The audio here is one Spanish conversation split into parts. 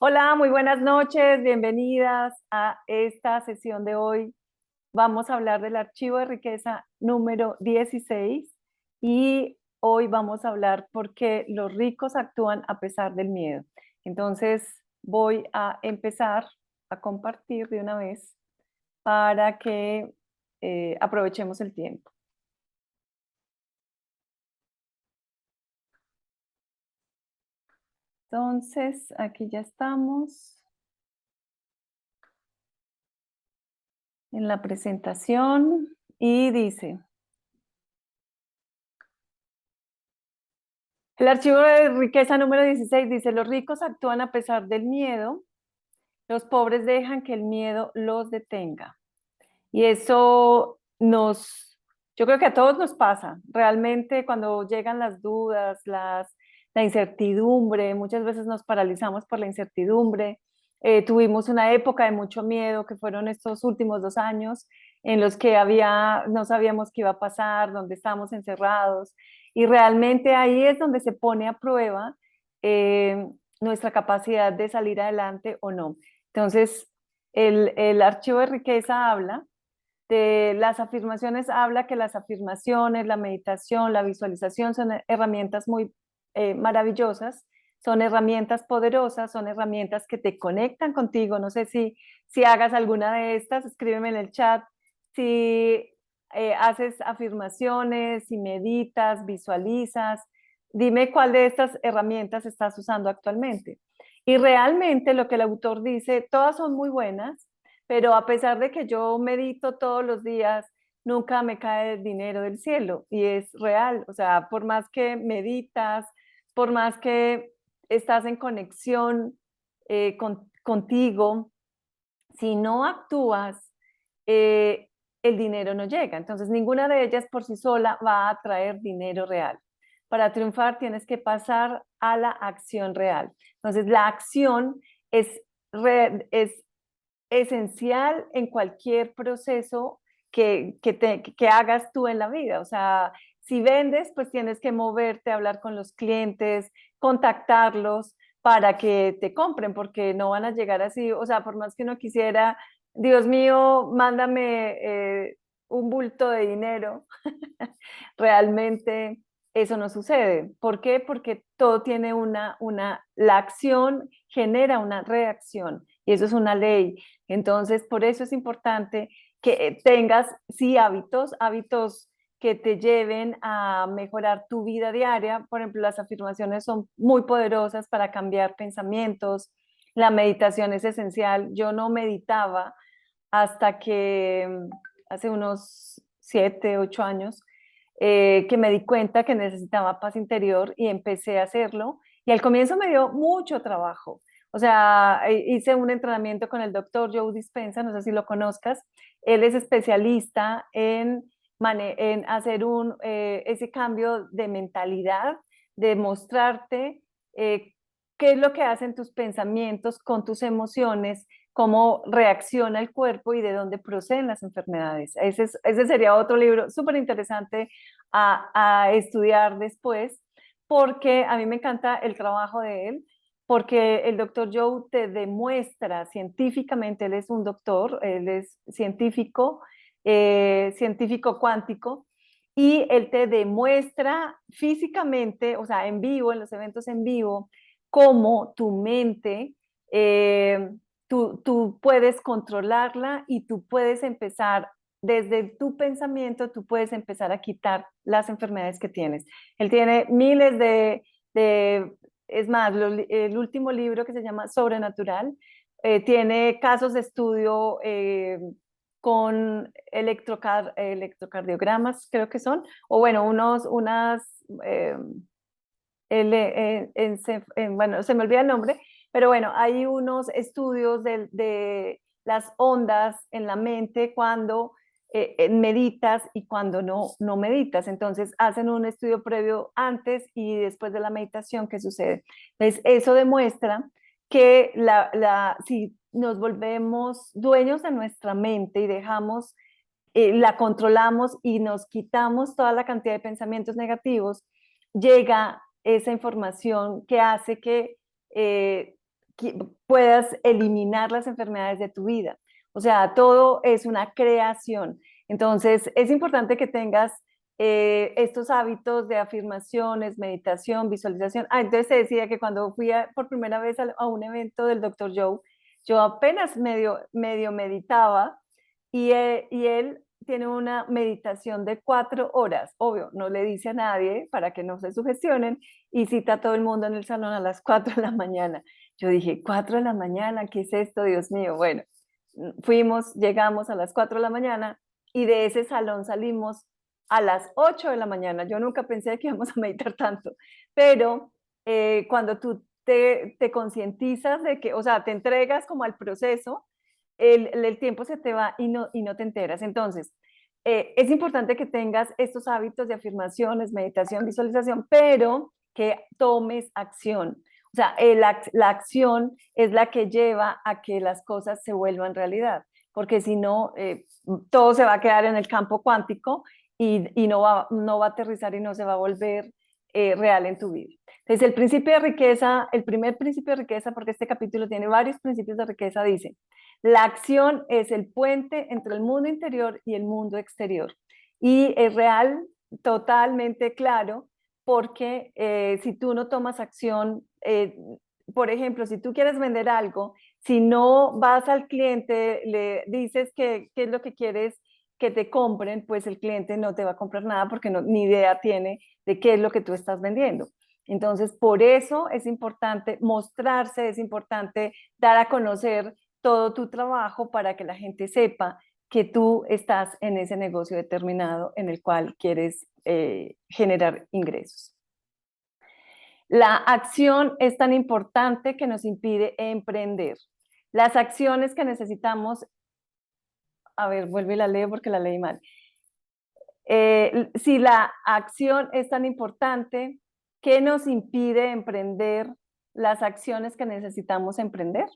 Hola, muy buenas noches, bienvenidas a esta sesión de hoy. Vamos a hablar del archivo de riqueza número 16 y hoy vamos a hablar por qué los ricos actúan a pesar del miedo. Entonces voy a empezar a compartir de una vez para que aprovechemos el tiempo. Entonces, aquí ya estamos en la presentación y dice: el archivo de riqueza número 16 dice: los ricos actúan a pesar del miedo, los pobres dejan que el miedo los detenga. Y eso yo creo que a todos nos pasa. Realmente cuando llegan las dudas, la incertidumbre, muchas veces nos paralizamos por la incertidumbre. Tuvimos una época de mucho miedo que fueron estos últimos 2 años en los que no sabíamos qué iba a pasar, donde estábamos encerrados. Y realmente ahí es donde se pone a prueba eh, nuestra capacidad de salir adelante o no. Entonces, el archivo de riqueza habla de las afirmaciones, habla que las afirmaciones, la meditación, la visualización son herramientas muy maravillosas, son herramientas poderosas, son herramientas que te conectan contigo. No sé si hagas alguna de estas, escríbeme en el chat. Si haces afirmaciones, si meditas, visualizas, dime cuál de estas herramientas estás usando actualmente. Y realmente lo que el autor dice, todas son muy buenas, pero a pesar de que yo medito todos los días, nunca me cae el dinero del cielo y es real. O sea, por más que meditas, por más que estás en conexión contigo, si no actúas, eh, el dinero no llega. Entonces, ninguna de ellas por sí sola va a traer dinero real. Para triunfar tienes que pasar a la acción real. Entonces, la acción es, es esencial en cualquier proceso que hagas tú en la vida. O sea, si vendes, pues tienes que moverte, hablar con los clientes, contactarlos para que te compren, porque no van a llegar así. O sea, por más que uno quisiera, Dios mío, mándame un bulto de dinero, realmente eso no sucede. ¿Por qué? Porque todo tiene la acción genera una reacción y eso es una ley. Entonces, por eso es importante que tengas, sí, hábitos que te lleven a mejorar tu vida diaria. Por ejemplo, las afirmaciones son muy poderosas para cambiar pensamientos. La meditación es esencial. Yo no meditaba hasta que hace unos 7, 8 años, que me di cuenta que necesitaba paz interior y empecé a hacerlo. Y al comienzo me dio mucho trabajo. O sea, hice un entrenamiento con el doctor Joe Dispenza, no sé si lo conozcas. Él es especialista en hacer ese cambio de mentalidad, de mostrarte qué es lo que hacen tus pensamientos con tus emociones, cómo reacciona el cuerpo y de dónde proceden las enfermedades. Ese sería otro libro súper interesante a estudiar después, porque a mí me encanta el trabajo de él, porque el doctor Joe te demuestra científicamente, él es un doctor, él es científico, científico cuántico, y él te demuestra físicamente, o sea, en vivo, en los eventos en vivo, cómo tu mente eh, tú puedes controlarla y tú puedes empezar, desde tu pensamiento, tú puedes empezar a quitar las enfermedades que tienes. Él tiene miles es más, el último libro que se llama Sobrenatural, tiene casos de estudio con electrocardiogramas, creo que son, o bueno, eh, bueno, se me olvida el nombre, pero bueno, hay unos estudios de las ondas en la mente cuando meditas y cuando no meditas. Entonces hacen un estudio previo antes y después de la meditación, ¿qué sucede? Entonces eso demuestra que si nos volvemos dueños de nuestra mente y la controlamos y nos quitamos toda la cantidad de pensamientos negativos, llega esa información que hace que puedas eliminar las enfermedades de tu vida. O sea, todo es una creación. Entonces, es importante que tengas estos hábitos de afirmaciones, meditación, visualización. Entonces te decía que cuando fui por primera vez a un evento del Dr. Joe, yo apenas medio meditaba y él tiene una meditación de 4 horas. Obvio, no le dice a nadie para que no se sugestionen y cita a todo el mundo en el salón a las 4 de la mañana. Yo dije, 4 de la mañana, ¿qué es esto, Dios mío? Bueno, fuimos, llegamos a las 4 de la mañana y de ese salón salimos a las 8 de la mañana. Yo nunca pensé que íbamos a meditar tanto, pero cuando tú te concientizas de que, o sea, te entregas como al proceso, el tiempo se te va y no te enteras. Entonces, es importante que tengas estos hábitos de afirmaciones, meditación, visualización, pero que tomes acción. O sea, la acción es la que lleva a que las cosas se vuelvan realidad, porque si no, todo se va a quedar en el campo cuántico y no va a aterrizar y no se va a volver real en tu vida. Entonces, el principio de riqueza, el primer principio de riqueza, porque este capítulo tiene varios principios de riqueza, dice, la acción es el puente entre el mundo interior y el mundo exterior. Y es real, totalmente claro, porque si tú no tomas acción, por ejemplo, si tú quieres vender algo, si no vas al cliente, le dices qué es lo que quieres que te compren, pues el cliente no te va a comprar nada porque ni idea tiene de qué es lo que tú estás vendiendo. Entonces, por eso es importante mostrarse, es importante dar a conocer todo tu trabajo para que la gente sepa que tú estás en ese negocio determinado en el cual quieres generar ingresos. La acción es tan importante que nos impide emprender. Las acciones que necesitamos, a ver, vuelve y la leo porque la leí mal. Si la acción es tan importante, ¿qué nos impide emprender las acciones que necesitamos emprender?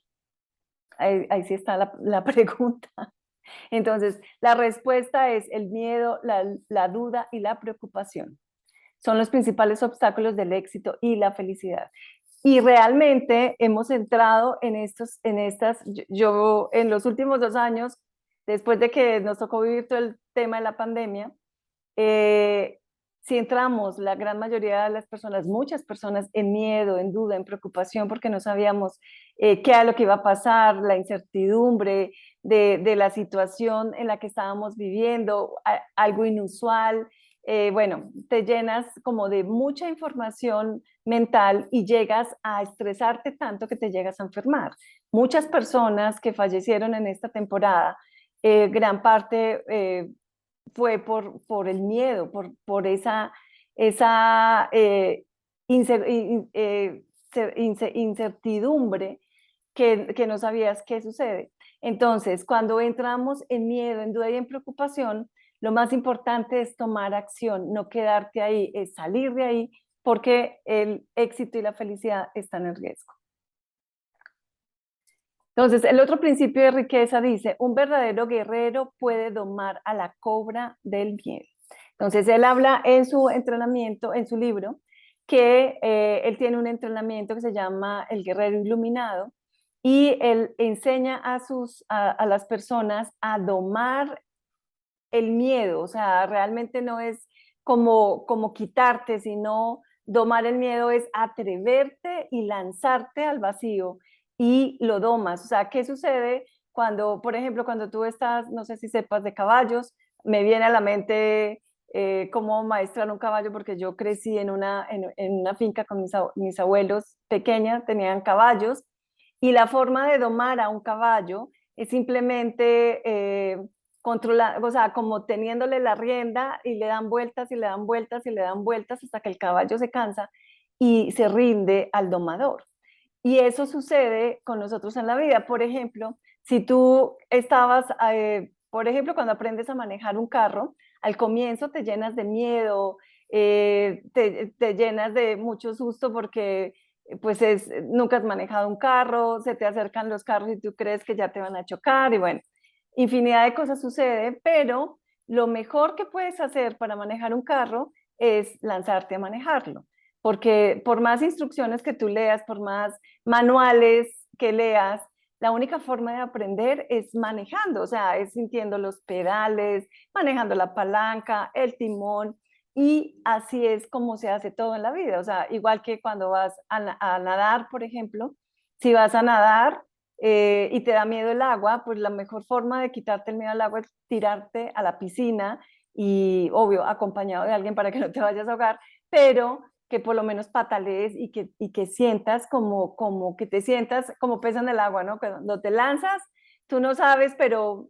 Ahí sí está la pregunta. Entonces, la respuesta es el miedo, la duda y la preocupación. Son los principales obstáculos del éxito y la felicidad. Y realmente hemos entrado en estas, yo en los últimos 2 años, después de que nos tocó vivir todo el tema de la pandemia, si entramos, la gran mayoría de las personas, muchas personas en miedo, en duda, en preocupación, porque no sabíamos qué era lo que iba a pasar, la incertidumbre de la situación en la que estábamos viviendo, algo inusual. Bueno, te llenas como de mucha información mental y llegas a estresarte tanto que te llegas a enfermar. Muchas personas que fallecieron en esta temporada, gran parte fue por el miedo, por esa incertidumbre que no sabías qué sucede. Entonces, cuando entramos en miedo, en duda y en preocupación, lo más importante es tomar acción, no quedarte ahí, es salir de ahí, porque el éxito y la felicidad están en riesgo. Entonces, el otro principio de riqueza dice, un verdadero guerrero puede domar a la cobra del bien. Entonces, él habla en su entrenamiento, en su libro, que él tiene un entrenamiento que se llama El Guerrero Iluminado y él enseña a las personas a domar el miedo, o sea, realmente no es como quitarte, sino domar el miedo es atreverte y lanzarte al vacío y lo domas. O sea, ¿qué sucede cuando, por ejemplo, cuando tú estás, no sé si sepas de caballos, me viene a la mente cómo maestrar un caballo, porque yo crecí en una finca con mis abuelos pequeñas, tenían caballos, y la forma de domar a un caballo es simplemente controlar, o sea, como teniéndole la rienda y le dan vueltas y le dan vueltas y le dan vueltas hasta que el caballo se cansa y se rinde al domador. Y eso sucede con nosotros en la vida. Por ejemplo, si tú estabas, por ejemplo, cuando aprendes a manejar un carro, al comienzo te llenas de miedo, te llenas de mucho susto porque pues nunca has manejado un carro, se te acercan los carros y tú crees que ya te van a chocar y bueno, infinidad de cosas sucede, pero lo mejor que puedes hacer para manejar un carro es lanzarte a manejarlo, porque por más instrucciones que tú leas, por más manuales que leas, la única forma de aprender es manejando, o sea, es sintiendo los pedales, manejando la palanca, el timón, y así es como se hace todo en la vida. O sea, igual que cuando vas a nadar, por ejemplo, si vas a nadar y te da miedo el agua, pues la mejor forma de quitarte el miedo al agua es tirarte a la piscina y, obvio, acompañado de alguien para que no te vayas a ahogar, pero que por lo menos patalees y que sientas como que te sientas como pez en el agua, ¿no? Cuando te lanzas, tú no sabes, pero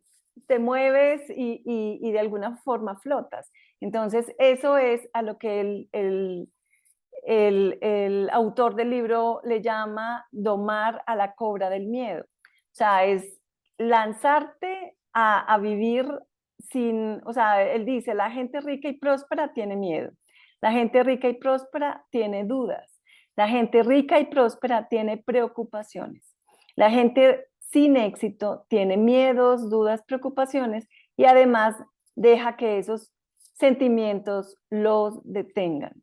te mueves y de alguna forma flotas. Entonces, eso es a lo que el autor del libro le llama domar a la cobra del miedo. O sea, es lanzarte a vivir sin, o sea, él dice, la gente rica y próspera tiene miedo. La gente rica y próspera tiene dudas. La gente rica y próspera tiene preocupaciones. La gente sin éxito tiene miedos, dudas, preocupaciones y además deja que esos sentimientos los detengan.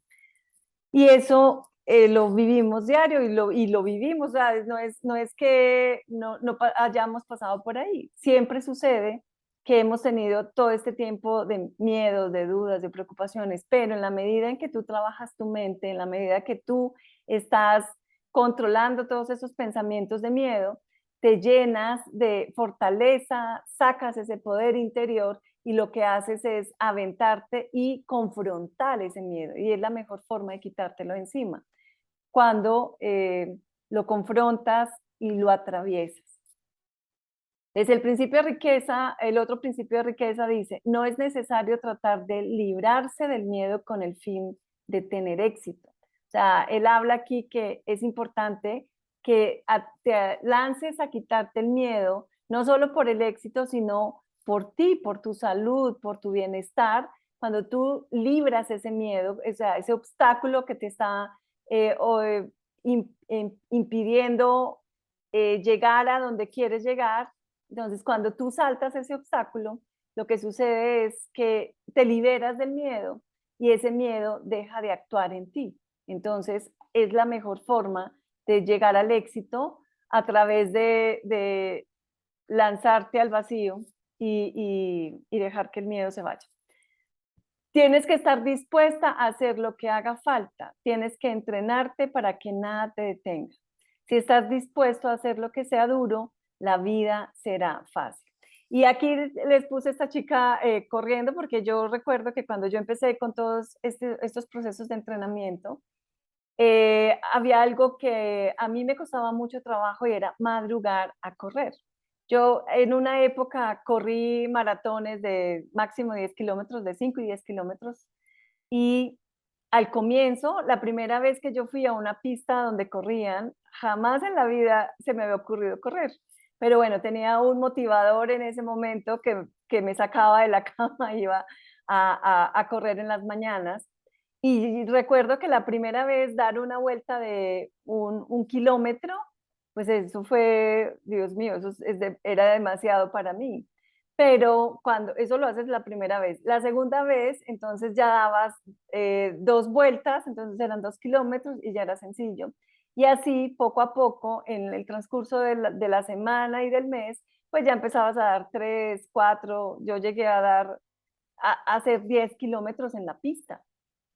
Y eso lo vivimos diario y lo vivimos, o sea, no es que no hayamos pasado por ahí, siempre sucede que hemos tenido todo este tiempo de miedos, de dudas, de preocupaciones, pero en la medida en que tú trabajas tu mente, en la medida que tú estás controlando todos esos pensamientos de miedo, te llenas de fortaleza, sacas ese poder interior y lo que haces es aventarte y confrontar ese miedo. Y es la mejor forma de quitártelo encima, cuando lo confrontas y lo atraviesas. Es el principio de riqueza, el otro principio de riqueza dice, no es necesario tratar de librarse del miedo con el fin de tener éxito. O sea, él habla aquí que es importante que te lances a quitarte el miedo, no solo por el éxito, sino por ti, por tu salud, por tu bienestar. Cuando tú libras ese miedo, o sea, ese obstáculo que te está impidiendo llegar a donde quieres llegar, entonces, cuando tú saltas ese obstáculo, lo que sucede es que te liberas del miedo y ese miedo deja de actuar en ti. Entonces, es la mejor forma de llegar al éxito a través de lanzarte al vacío y dejar que el miedo se vaya. Tienes que estar dispuesta a hacer lo que haga falta. Tienes que entrenarte para que nada te detenga. Si estás dispuesto a hacer lo que sea duro, la vida será fácil. Y aquí les puse esta chica corriendo porque yo recuerdo que cuando yo empecé con todos estos procesos de entrenamiento, había algo que a mí me costaba mucho trabajo y era madrugar a correr. Yo en una época corrí maratones de máximo 10 kilómetros, de 5 y 10 kilómetros, y al comienzo, la primera vez que yo fui a una pista donde corrían, jamás en la vida se me había ocurrido correr. Pero bueno, tenía un motivador en ese momento que me sacaba de la cama, iba a correr en las mañanas. Y recuerdo que la primera vez dar una vuelta de un kilómetro, pues eso fue, Dios mío, era demasiado para mí. Pero cuando eso lo haces la primera vez, la segunda vez, entonces ya dabas dos vueltas, entonces eran 2 kilómetros y ya era sencillo. Y así, poco a poco, en el transcurso de la semana y del mes, pues ya empezabas a dar 3, 4, yo llegué a a hacer 10 kilómetros en la pista.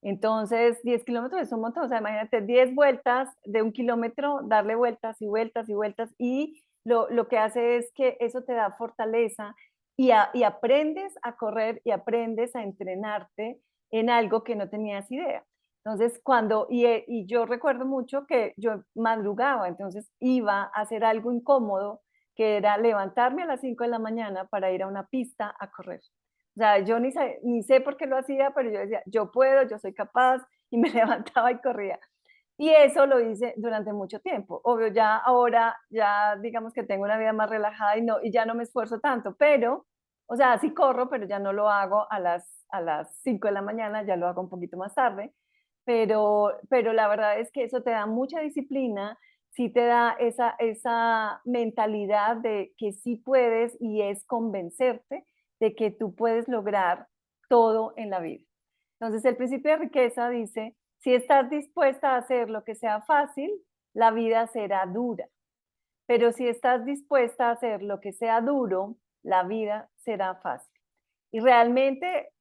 Entonces, 10 kilómetros es un montón, o sea, imagínate 10 vueltas de 1 kilómetro, darle vueltas y vueltas y vueltas, y lo que hace es que eso te da fortaleza y aprendes a correr y aprendes a entrenarte en algo que no tenías idea. Entonces, y yo recuerdo mucho que yo madrugaba, entonces iba a hacer algo incómodo, que era levantarme a las 5 de la mañana para ir a una pista a correr. O sea, yo ni sé por qué lo hacía, pero yo decía, yo puedo, yo soy capaz, y me levantaba y corría. Y eso lo hice durante mucho tiempo. Obvio, ya ahora, ya digamos que tengo una vida más relajada y ya no me esfuerzo tanto, pero, o sea, sí corro, pero ya no lo hago a las 5 de la mañana, ya lo hago un poquito más tarde. Pero la verdad es que eso te da mucha disciplina, sí te da esa mentalidad de que sí puedes y es convencerte de que tú puedes lograr todo en la vida. Entonces, el principio de riqueza dice, si estás dispuesta a hacer lo que sea fácil, la vida será dura. pero si estás dispuesta a hacer lo que sea duro, la vida será fácil. Y realmente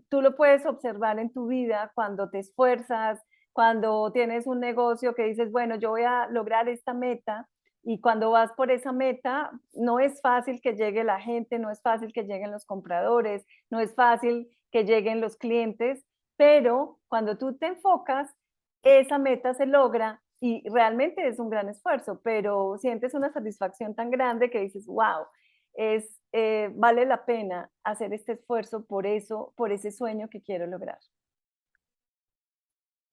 tú lo puedes observar en tu vida cuando te esfuerzas, cuando tienes un negocio que dices, bueno, yo voy a lograr esta meta, y cuando vas por esa meta, no es fácil que llegue la gente, no es fácil que lleguen los compradores, no es fácil que lleguen los clientes, pero cuando tú te enfocas, esa meta se logra y realmente es un gran esfuerzo, pero sientes una satisfacción tan grande que dices, wow, vale la pena hacer este esfuerzo por eso, por ese sueño que quiero lograr.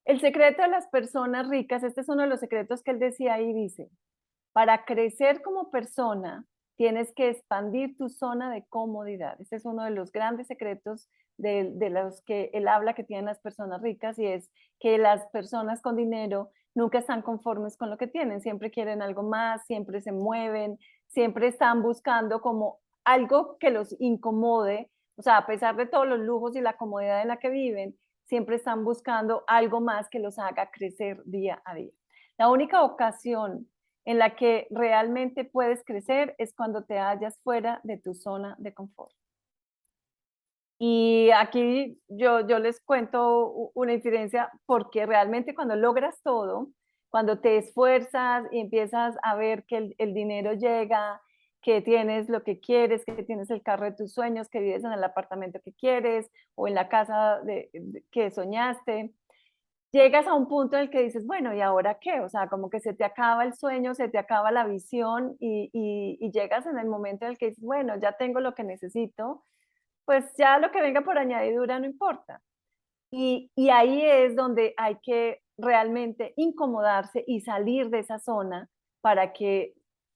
El secreto de las personas ricas, este es uno de los secretos que él decía ahí, dice, para crecer como persona, tienes que expandir tu zona de comodidad. Este es uno de los grandes secretos de los que él habla que tienen las personas ricas, y es que las personas con dinero nunca están conformes con lo que tienen, siempre quieren algo más, siempre se mueven, siempre están buscando como algo que los incomode, o sea, a pesar de todos los lujos y la comodidad en la que viven, siempre están buscando algo más que los haga crecer día a día. La única ocasión en la que realmente puedes crecer es cuando te hallas fuera de tu zona de confort. Y aquí yo les cuento una infidencia, porque realmente cuando logras todo, cuando te esfuerzas y empiezas a ver que el dinero llega, que tienes lo que quieres, que tienes el carro de tus sueños, que vives en el apartamento que quieres o en la casa que soñaste, llegas a un punto en el que dices, bueno, ¿y ahora qué? O sea, como que se te acaba el sueño, se te acaba la visión y llegas en el momento en el que dices, bueno, ya tengo lo que necesito, pues ya lo que venga por añadidura no importa. Y ahí es donde hay que realmente incomodarse y salir de esa zona para que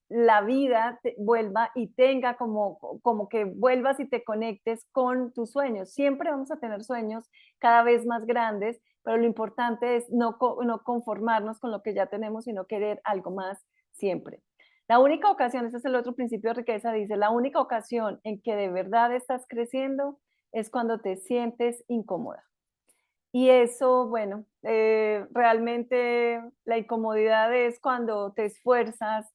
la vida vuelva y tenga como que vuelvas y te conectes con tus sueños. Siempre vamos a tener sueños cada vez más grandes, pero lo importante es no conformarnos con lo que ya tenemos, sino querer algo más siempre. La única ocasión, ese es el otro principio de riqueza, dice, la única ocasión en que de verdad estás creciendo es cuando te sientes incómoda. Y eso, bueno, realmente la incomodidad es cuando te esfuerzas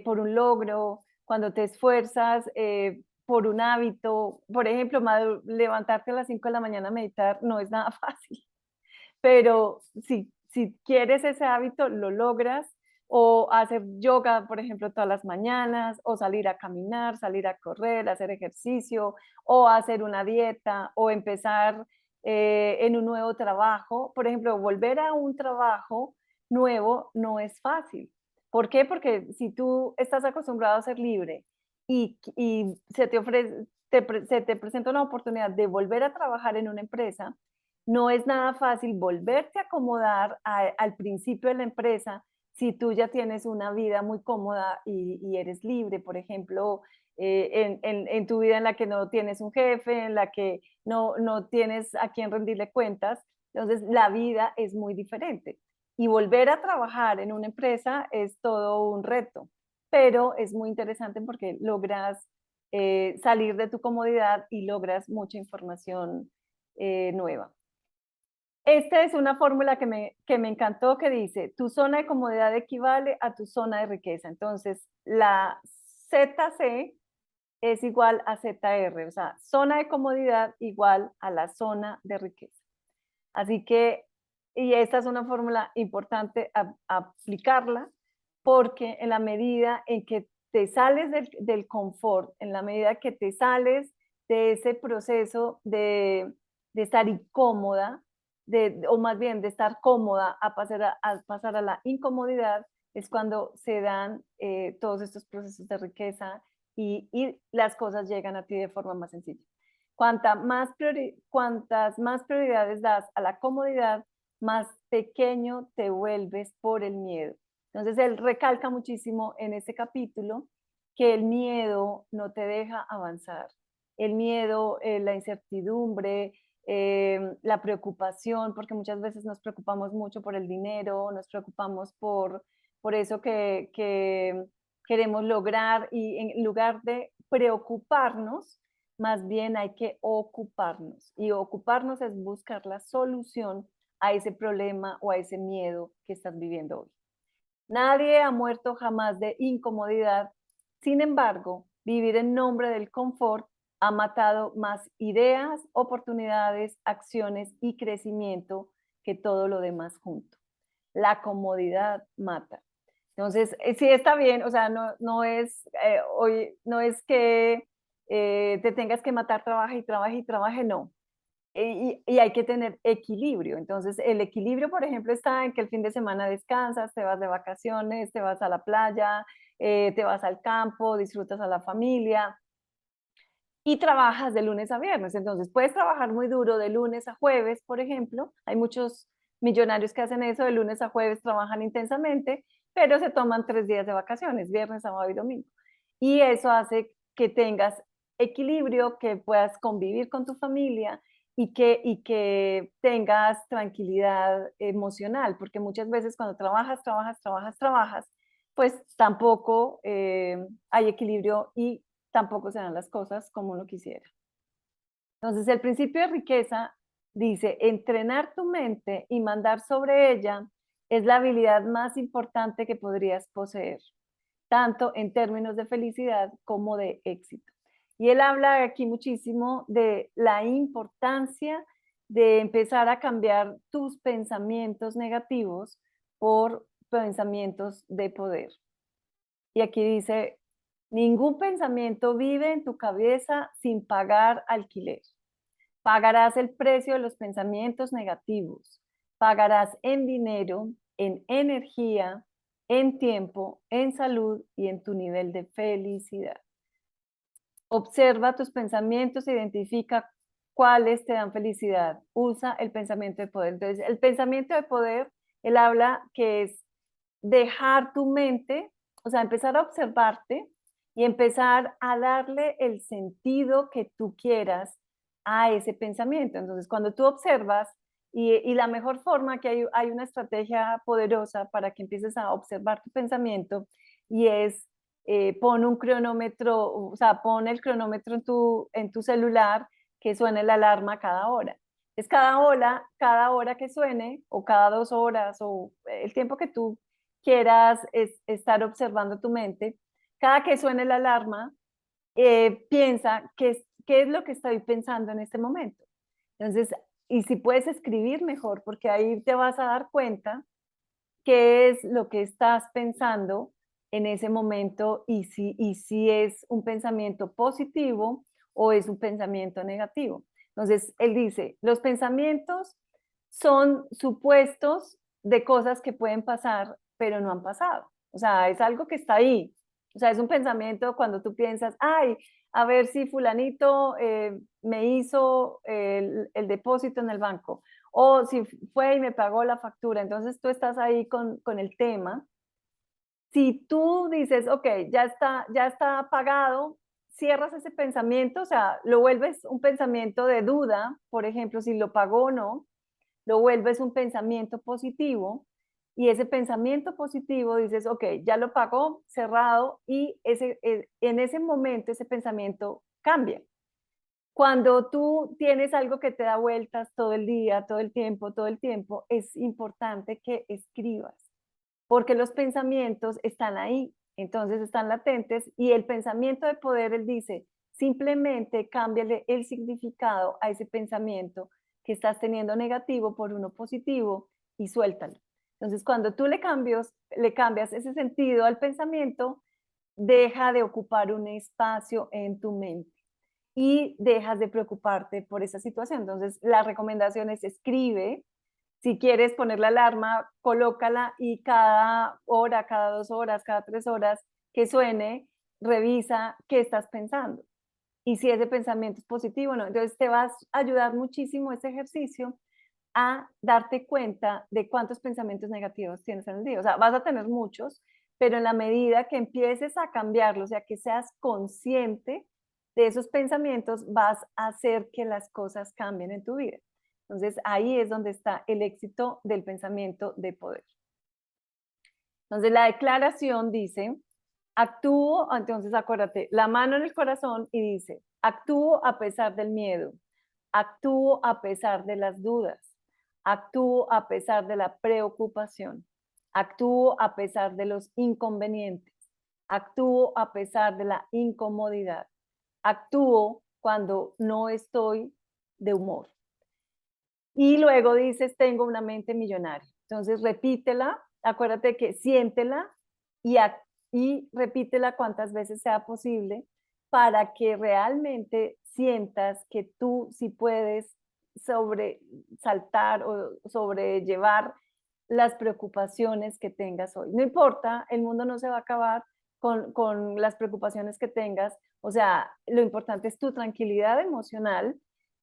por un logro, cuando te esfuerzas por un hábito. Por ejemplo, levantarte a las 5 de la mañana a meditar no es nada fácil, pero si quieres ese hábito, lo logras. O hacer yoga, por ejemplo, todas las mañanas, o salir a caminar, salir a correr, hacer ejercicio, o hacer una dieta, o empezar en un nuevo trabajo. Por ejemplo, volver a un trabajo nuevo no es fácil. ¿Por qué? Porque si tú estás acostumbrado a ser libre y se te ofrece, se te presenta una oportunidad de volver a trabajar en una empresa, no es nada fácil volverte a acomodar al principio de la empresa si tú ya tienes una vida muy cómoda y eres libre, por ejemplo, en tu vida en la que no tienes un jefe, en la que no tienes a quién rendirle cuentas. Entonces, la vida es muy diferente. Y volver a trabajar en una empresa es todo un reto, pero es muy interesante porque logras salir de tu comodidad y logras mucha información nueva. Esta es una fórmula que me encantó, que dice, tu zona de comodidad equivale a tu zona de riqueza. Entonces, la ZC es igual a ZR, o sea, zona de comodidad igual a la zona de riqueza. Así que, y esta es una fórmula importante aplicarla, porque en la medida en que te sales del confort, en la medida que te sales de ese proceso de estar incómoda, o más bien de estar cómoda a pasar a la incomodidad, es cuando se dan todos estos procesos de riqueza y las cosas llegan a ti de forma más sencilla. Cuantas más prioridades das a la comodidad, más pequeño te vuelves por el miedo. Entonces, él recalca muchísimo en este capítulo que el miedo no te deja avanzar. El miedo, la incertidumbre, la preocupación, porque muchas veces nos preocupamos mucho por el dinero, nos preocupamos por eso que queremos lograr, y en lugar de preocuparnos, más bien hay que ocuparnos. Y ocuparnos es buscar la solución a ese problema o a ese miedo que estás viviendo hoy. Nadie ha muerto jamás de incomodidad. Sin embargo, vivir en nombre del confort ha matado más ideas, oportunidades, acciones y crecimiento que todo lo demás junto. La comodidad mata. Entonces, sí está bien, o sea, no es, hoy, no es que te tengas que matar, trabaja y trabaja y trabaje, no. Y hay que tener equilibrio. Entonces, el equilibrio, por ejemplo, está en que el fin de semana descansas, te vas de vacaciones, te vas a la playa, te vas al campo, disfrutas a la familia y trabajas de lunes a viernes. Entonces, puedes trabajar muy duro de lunes a jueves, por ejemplo. Hay muchos millonarios que hacen eso, de lunes a jueves trabajan intensamente, pero se toman 3 días de vacaciones, viernes, sábado y domingo. Y eso hace que tengas equilibrio, que puedas convivir con tu familia y que tengas tranquilidad emocional, porque muchas veces cuando trabajas, pues tampoco hay equilibrio y tampoco se dan las cosas como uno quisiera. Entonces, el principio de riqueza dice, entrenar tu mente y mandar sobre ella es la habilidad más importante que podrías poseer, tanto en términos de felicidad como de éxito. Y él habla aquí muchísimo de la importancia de empezar a cambiar tus pensamientos negativos por pensamientos de poder. Y aquí dice, ningún pensamiento vive en tu cabeza sin pagar alquiler. Pagarás el precio de los pensamientos negativos. Pagarás en dinero, en energía, en tiempo, en salud y en tu nivel de felicidad. Observa tus pensamientos, identifica cuáles te dan felicidad. Usa el pensamiento de poder. Entonces, el pensamiento de poder, él habla que es dejar tu mente, o sea, empezar a observarte y empezar a darle el sentido que tú quieras a ese pensamiento. Entonces, cuando tú observas, y la mejor forma que hay una estrategia poderosa para que empieces a observar tu pensamiento y es pon un cronómetro, o sea, pon el cronómetro en tu celular que suene la alarma cada hora. Es cada hora que suene, o cada 2 horas, o el tiempo que tú quieras estar observando tu mente, cada que suene la alarma, piensa qué es lo que estoy pensando en este momento. Entonces, y si puedes escribir mejor, porque ahí te vas a dar cuenta qué es lo que estás pensando en ese momento y si es un pensamiento positivo o es un pensamiento negativo. Entonces, él dice, los pensamientos son supuestos de cosas que pueden pasar, pero no han pasado. O sea, es algo que está ahí. O sea, es un pensamiento cuando tú piensas, ay, a ver si fulanito me hizo el depósito en el banco o si fue y me pagó la factura. Entonces tú estás ahí con el tema. Si tú dices, ok, ya está pagado, cierras ese pensamiento, o sea, lo vuelves un pensamiento de duda, por ejemplo, si lo pagó o no, lo vuelves un pensamiento positivo y ese pensamiento positivo dices, ok, ya lo pagó, cerrado y en ese momento ese pensamiento cambia. Cuando tú tienes algo que te da vueltas todo el día, todo el tiempo, es importante que escribas, porque los pensamientos están ahí, entonces están latentes y el pensamiento de poder, él dice, simplemente cámbiale el significado a ese pensamiento que estás teniendo negativo por uno positivo y suéltalo. Entonces, cuando tú le cambias ese sentido al pensamiento, deja de ocupar un espacio en tu mente y dejas de preocuparte por esa situación. Entonces, la recomendación es escribe. Si quieres poner la alarma, colócala y cada hora, cada 2 horas, cada 3 horas que suene, revisa qué estás pensando. Y si ese pensamiento es positivo, ¿no? Entonces te vas a ayudar muchísimo este ejercicio a darte cuenta de cuántos pensamientos negativos tienes en el día. O sea, vas a tener muchos, pero en la medida que empieces a cambiarlos, o sea, que seas consciente de esos pensamientos, vas a hacer que las cosas cambien en tu vida. Entonces, ahí es donde está el éxito del pensamiento de poder. Entonces, la declaración dice, actúo, entonces acuérdate, la mano en el corazón y dice, actúo a pesar del miedo, actúo a pesar de las dudas, actúo a pesar de la preocupación, actúo a pesar de los inconvenientes, actúo a pesar de la incomodidad, actúo cuando no estoy de humor. Y luego dices, tengo una mente millonaria. Entonces repítela, acuérdate que siéntela y, y repítela cuantas veces sea posible para que realmente sientas que tú sí puedes saltar o sobrellevar las preocupaciones que tengas hoy. No importa, el mundo no se va a acabar con las preocupaciones que tengas. O sea, lo importante es tu tranquilidad emocional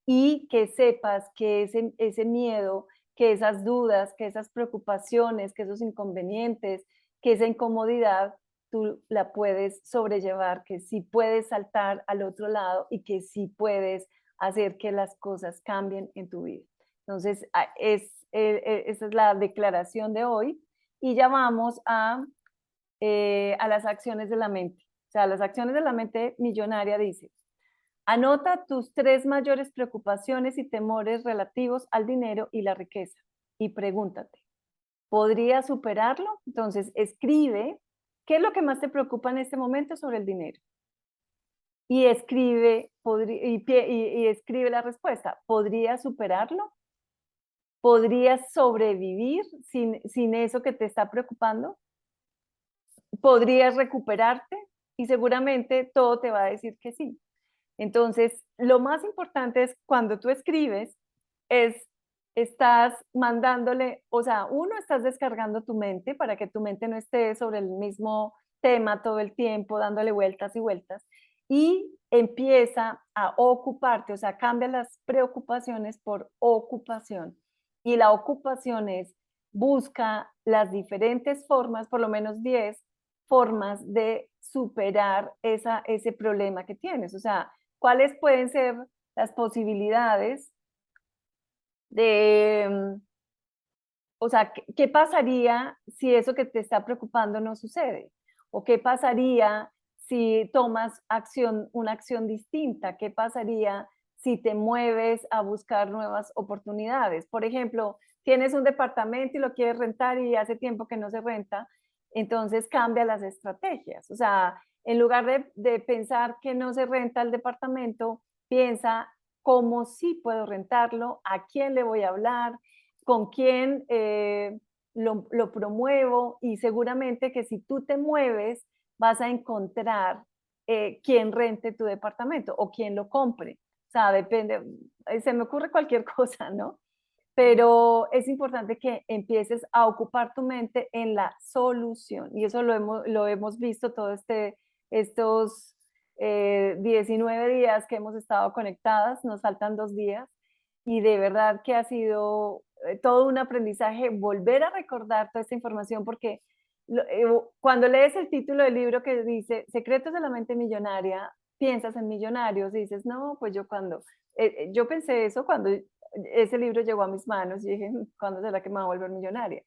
y que sepas que ese miedo, que esas dudas, que esas preocupaciones, que esos inconvenientes, que esa incomodidad, tú la puedes sobrellevar, que sí puedes saltar al otro lado y que sí puedes hacer que las cosas cambien en tu vida. Entonces, esa es la declaración de hoy y ya vamos a las acciones de la mente. O sea, las acciones de la mente millonaria dice, anota tus 3 mayores preocupaciones y temores relativos al dinero y la riqueza y pregúntate, ¿podría superarlo? Entonces, escribe qué es lo que más te preocupa en este momento sobre el dinero. Y escribe, y escribe la respuesta, ¿podría superarlo? ¿Podrías sobrevivir sin eso que te está preocupando? ¿Podrías recuperarte? Y seguramente todo te va a decir que sí. Entonces, lo más importante es cuando tú escribes, estás mandándole, o sea, uno, estás descargando tu mente para que tu mente no esté sobre el mismo tema todo el tiempo, dándole vueltas y vueltas, y empieza a ocuparte, o sea, cambia las preocupaciones por ocupación. Y la ocupación es, busca las diferentes formas, por lo menos 10 formas de superar ese problema que tienes. O sea, ¿cuáles pueden ser las posibilidades de, o sea, qué pasaría si eso que te está preocupando no sucede? ¿O qué pasaría si tomas una acción distinta? ¿Qué pasaría si te mueves a buscar nuevas oportunidades? Por ejemplo, tienes un departamento y lo quieres rentar y hace tiempo que no se renta, entonces cambia las estrategias. O sea, en lugar de pensar que no se renta el departamento, piensa cómo sí puedo rentarlo, a quién le voy a hablar, con quién lo promuevo, y seguramente que si tú te mueves vas a encontrar quién rente tu departamento o quién lo compre. O sea, depende, se me ocurre cualquier cosa, ¿no? Pero es importante que empieces a ocupar tu mente en la solución. Y eso lo hemos visto estos 19 días que hemos estado conectadas, nos faltan 2 días. Y de verdad que ha sido todo un aprendizaje volver a recordar toda esta información porque cuando lees el título del libro que dice Secretos de la mente millonaria, piensas en millonarios y dices, no, pues yo pensé eso cuando ese libro llegó a mis manos y dije, ¿cuándo será que me va a volver millonaria?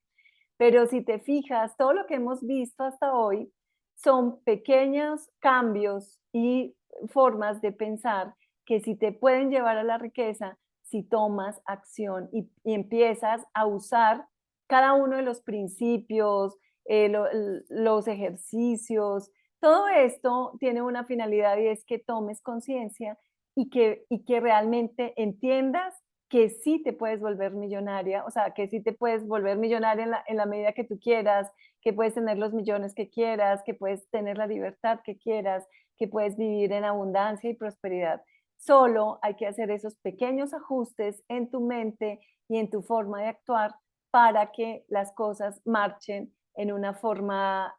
Pero si te fijas, todo lo que hemos visto hasta hoy son pequeños cambios y formas de pensar que si te pueden llevar a la riqueza, si tomas acción y empiezas a usar cada uno de los principios, los ejercicios, todo esto tiene una finalidad y es que tomes conciencia y que realmente entiendas que sí te puedes volver millonaria, o sea, que sí te puedes volver millonaria en la medida que tú quieras, que puedes tener los millones que quieras, que puedes tener la libertad que quieras, que puedes vivir en abundancia y prosperidad. Solo hay que hacer esos pequeños ajustes en tu mente y en tu forma de actuar para que las cosas marchen en una forma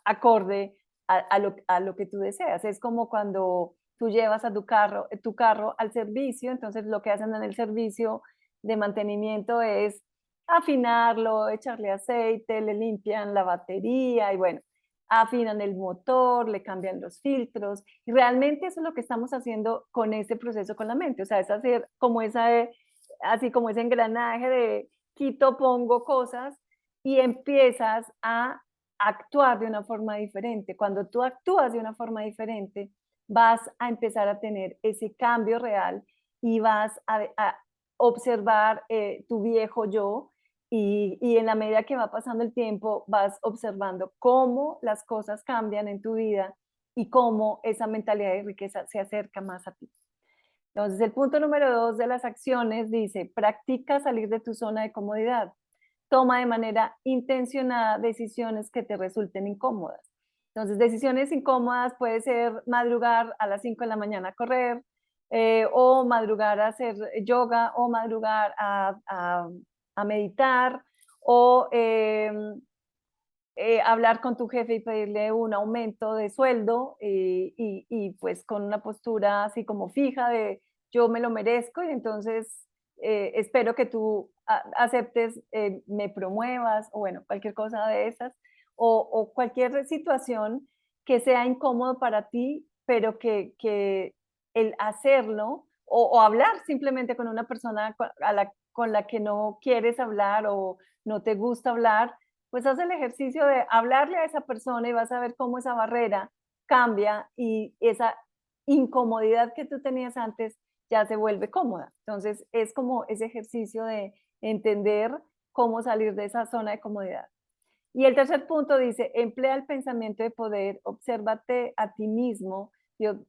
acorde a lo que tú deseas. Es como cuando tú llevas a tu carro al servicio, entonces lo que hacen en el servicio de mantenimiento es afinarlo, echarle aceite, le limpian la batería y bueno, afinan el motor, le cambian los filtros. Y realmente eso es lo que estamos haciendo con este proceso con la mente. O sea, es hacer como así como ese engranaje de quito, pongo cosas y empiezas a actuar de una forma diferente. Cuando tú actúas de una forma diferente, vas a empezar a tener ese cambio real y vas a observar tu viejo yo y en la medida que va pasando el tiempo, vas observando cómo las cosas cambian en tu vida y cómo esa mentalidad de riqueza se acerca más a ti. Entonces, el punto número 2 de las acciones dice, practica salir de tu zona de comodidad. Toma de manera intencionada decisiones que te resulten incómodas. Entonces, decisiones incómodas puede ser madrugar a las 5 de la mañana a correr, o madrugar a hacer yoga, o madrugar a meditar, o hablar con tu jefe y pedirle un aumento de sueldo, y pues con una postura así como fija de yo me lo merezco y entonces espero que tú aceptes, me promuevas o bueno, cualquier cosa de esas o cualquier situación que sea incómodo para ti, pero que el hacerlo o hablar simplemente con una persona con la que no quieres hablar o no te gusta hablar, pues haz el ejercicio de hablarle a esa persona y vas a ver cómo esa barrera cambia y esa incomodidad que tú tenías antes ya se vuelve cómoda. Entonces es como ese ejercicio de entender cómo salir de esa zona de comodidad. Y el tercer punto dice, emplea el pensamiento de poder, obsérvate a ti mismo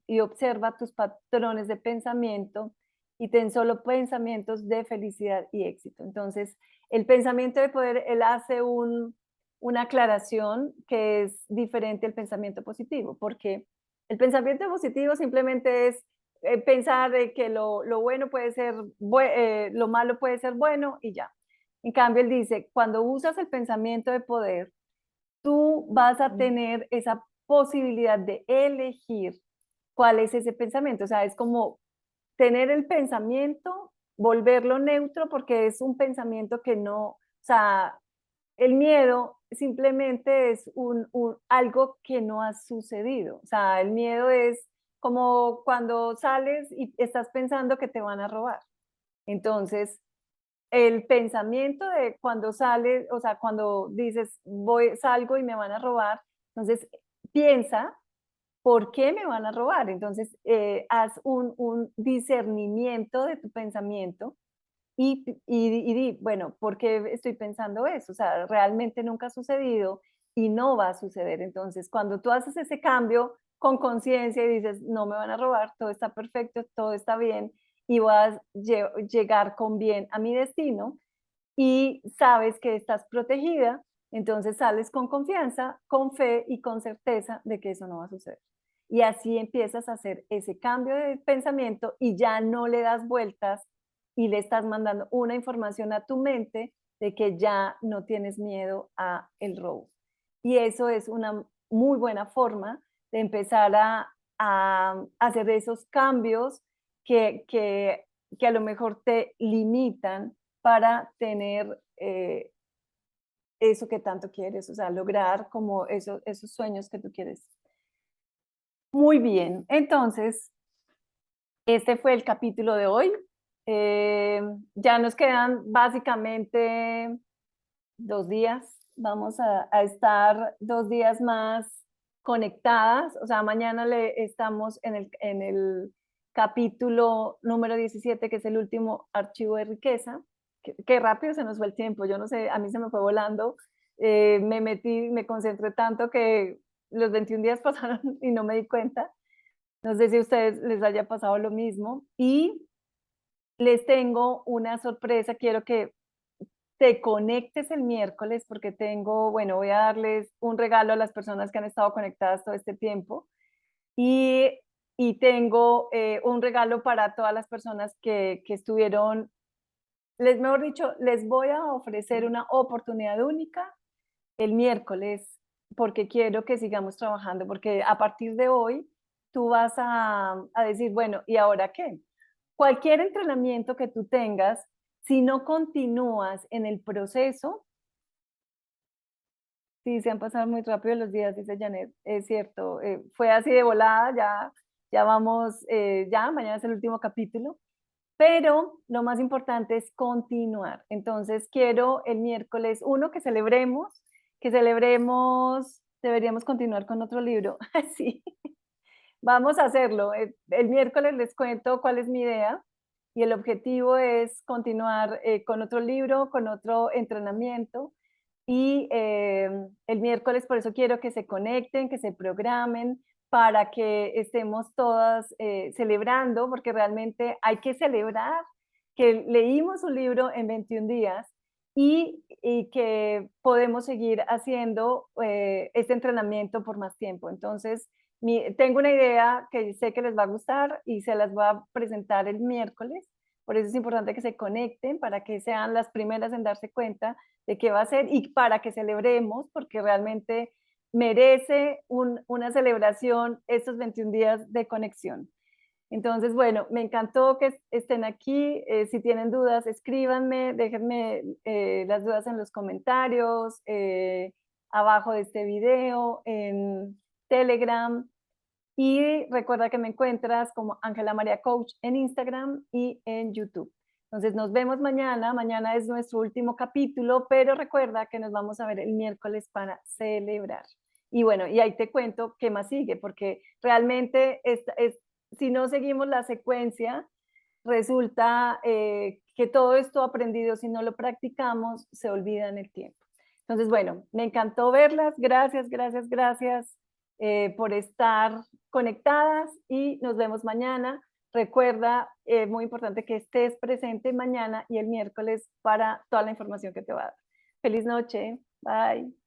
y observa tus patrones de pensamiento y ten solo pensamientos de felicidad y éxito. Entonces, el pensamiento de poder, él hace una aclaración que es diferente al pensamiento positivo, porque el pensamiento positivo simplemente es pensar de que lo bueno puede ser, lo malo puede ser bueno y ya. En cambio, él dice, cuando usas el pensamiento de poder, tú vas a tener esa posibilidad de elegir cuál es ese pensamiento. O sea, es como tener el pensamiento, volverlo neutro, porque es un pensamiento que no, o sea, el miedo simplemente es algo que no ha sucedido. O sea, el miedo es como cuando sales y estás pensando que te van a robar. Entonces, el pensamiento de cuando sales, o sea, cuando dices, salgo y me van a robar, entonces piensa, ¿por qué me van a robar? Entonces, haz un discernimiento de tu pensamiento y di, bueno, ¿por qué estoy pensando eso? O sea, realmente nunca ha sucedido y no va a suceder. Entonces, cuando tú haces ese cambio con conciencia y dices, no me van a robar, todo está perfecto, todo está bien y vas a llegar con bien a mi destino y sabes que estás protegida, entonces sales con confianza, con fe y con certeza de que eso no va a suceder. Y así empiezas a hacer ese cambio de pensamiento y ya no le das vueltas y le estás mandando una información a tu mente de que ya no tienes miedo a el robo. Y eso es una muy buena forma de empezar a hacer esos cambios que a lo mejor te limitan para tener eso que tanto quieres, o sea, lograr como esos sueños que tú quieres. Muy bien, entonces, este fue el capítulo de hoy. Ya nos quedan básicamente 2 días. Vamos a estar 2 días más conectadas. O sea, mañana estamos en el capítulo número 17, que es el último archivo de riqueza. Qué rápido se nos fue el tiempo. Yo no sé, a mí se me fue volando. Me metí, me concentré tanto que los 21 días pasaron y no me di cuenta. No sé si a ustedes les haya pasado lo mismo. Y les tengo una sorpresa. Quiero que te conectes el miércoles porque tengo, bueno, voy a darles un regalo a las personas que han estado conectadas todo este tiempo y, y tengo un regalo para todas las personas que estuvieron, mejor dicho, les voy a ofrecer una oportunidad única el miércoles porque quiero que sigamos trabajando, porque a partir de hoy tú vas a decir, bueno, ¿y ahora qué? Cualquier entrenamiento que tú tengas, si no continúas en el proceso, sí, se han pasado muy rápido los días, dice Janet, es cierto, fue así de volada, ya vamos, ya, mañana es el último capítulo, pero lo más importante es continuar. Entonces quiero el miércoles, uno, que celebremos, deberíamos continuar con otro libro, sí, vamos a hacerlo. El miércoles les cuento cuál es mi idea y el objetivo es continuar con otro libro, con otro entrenamiento. Y el miércoles por eso quiero que se conecten, que se programen para que estemos todas celebrando, porque realmente hay que celebrar que leímos un libro en 21 días y que podemos seguir haciendo este entrenamiento por más tiempo. Entonces, tengo una idea que sé que les va a gustar y se las voy a presentar el miércoles. Por eso es importante que se conecten para que sean las primeras en darse cuenta de qué va a ser y para que celebremos, porque realmente merece una celebración estos 21 días de conexión. Entonces, bueno, me encantó que estén aquí. Si tienen dudas, escríbanme, déjenme las dudas en los comentarios, abajo de este video, en Telegram. Y recuerda que me encuentras como Ángela María Coach en Instagram y en YouTube. Entonces nos vemos mañana. Mañana es nuestro último capítulo, pero recuerda que nos vamos a ver el miércoles para celebrar. Y bueno, y ahí te cuento qué más sigue, porque realmente si no seguimos la secuencia, resulta que todo esto aprendido, si no lo practicamos, se olvida en el tiempo. Entonces, bueno, me encantó verlas. Gracias, gracias, gracias por estar conectadas y nos vemos mañana. Recuerda, muy importante que estés presente mañana y el miércoles para toda la información que te va a dar. Feliz noche. Bye.